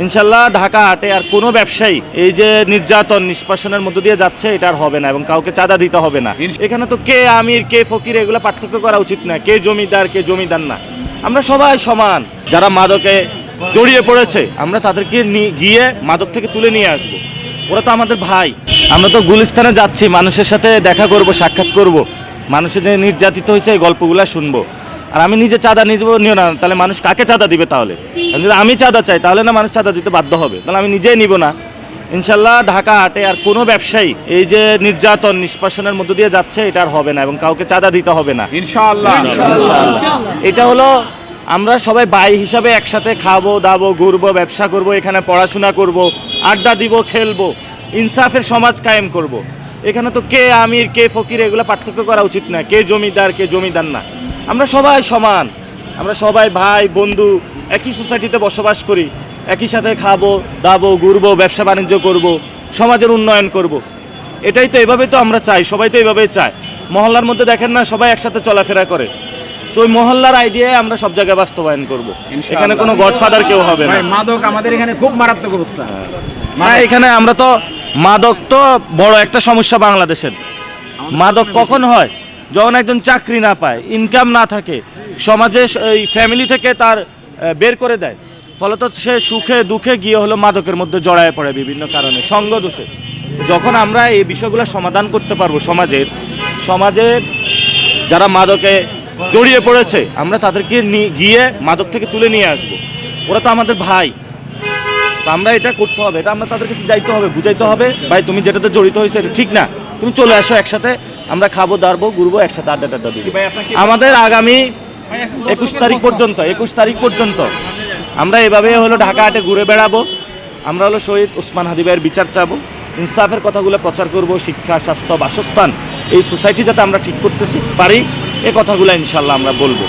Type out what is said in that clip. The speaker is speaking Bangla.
ইনশাল্লাহ ঢাকা হাটে আর কোনো ব্যবসায়ী এই যে নির্যাতন নিষ্পাসনের মধ্য দিয়ে যাচ্ছে এটা আর হবে না এবং কাউকে চাঁদা দিতে হবে না। এখানে তো কে আমির কে ফকির এগুলো পার্থক্য করা উচিত না, কে জমিদার কে জমিদার না, আমরা সবাই সমান। যারা মাদকে জড়িয়ে পড়েছে আমরা তাদেরকে গিয়ে মাদক থেকে তুলে নিয়ে আসবো, ওরা তো আমাদের ভাই। আমরা তো গুলিস্তানে যাচ্ছি, মানুষের সাথে দেখা করব, সাক্ষাৎ করব, মানুষের যে নির্যাতিত হয়েছে এই গল্পগুলো শুনবো। আর আমি নিজে চাঁদা নিও না, তাহলে মানুষ কাকে চাঁদা দিবে? তাহলে যদি আমি চাঁদা চাই তাহলে না মানুষ চাঁদা দিতে বাধ্য হবে, তাহলে আমি নিজেই নিব না। ইনশাল্লাহ ঢাকা হাটে আর কোনো ব্যবসায়ী এই যে নির্যাতন নিষ্পাসনের মধ্য দিয়ে যাচ্ছে এটা আর হবে না এবং কাউকে চাঁদা দিতে হবে না ইনশাআল্লাহ। এটা হলো আমরা সবাই ভাই হিসাবে একসাথে খাবো দাবো ঘুরবো ব্যবসা করব, এখানে পড়াশোনা করব, আড্ডা দিব, খেলবো, ইনসাফের সমাজ কায়েম করব। এখানে তো কে আমির কে ফকির এগুলো পার্থক্য করা উচিত না, কে জমিদার কে জমিদার না, আমরা সবাই সমান। আমরা সবাই ভাই বন্ধু, একই সোসাইটিতে বসবাস করি, একই সাথে খাবো দাবো ঘুরবো ব্যবসা বাণিজ্য করব, সমাজের উন্নয়ন করব। এটাই তো, এভাবেই তো আমরা চাই, সবাই তো এভাবেই চায়। মহল্লার মধ্যে দেখেন না সবাই একসাথে চলাফেরা করে, তো ওই মহল্লার আইডিয়ায় আমরা সব জায়গায় বাস্তবায়ন করব। এখানে কোনো গডফাদার কেউ হবে না। মাদক আমাদের এখানে খুব মারাত্মক অবস্থা। এখানে আমরা তো মাদক তো বড় একটা সমস্যা বাংলাদেশের। মাদক কখন হয়? যখন একজন চাকরি না পায়, ইনকাম না থাকে, সমাজে এই ফ্যামিলি থেকে তার বের করে দেয়, ফলত সে সুখে দুঃখে গিয়ে হলো মাদকের মধ্যে জড়ায় পড়ে বিভিন্ন কারণে, সঙ্গ দোষে। যখন আমরা এই বিষয়গুলো সমাধান করতে পারবো, সমাজের যারা মাদকে জড়িয়ে পড়েছে আমরা তাদেরকে গিয়ে মাদক থেকে তুলে নিয়ে আসবো, ওরা তো আমাদের ভাই। তো আমরা এটা করতে হবে, এটা আমরা তাদেরকে যাইতে হবে, বুঝাইতে হবে, ভাই তুমি যেটাতে জড়িত হয়েছে এটা ঠিক না, তুমি চলে আসো, একসাথে আমরা খাবো দাঁড়বো ঘুরবো, একসাথে আড্ডা টাড্ডা দিব। আমাদের আগামী 21 তারিখ পর্যন্ত আমরা এভাবে হলো ঢাকা হাটে ঘুরে বেড়াবো। আমরা হলো শহীদ ওসমান হাদি ভাইয়ের বিচার চাবো, ইনসাফের কথাগুলো প্রচার করব, শিক্ষা স্বাস্থ্য বাসস্থান এই সোসাইটি যাতে আমরা ঠিক করতেছি পারি, এই কথাগুলো ইনশাল্লাহ আমরা বলবো।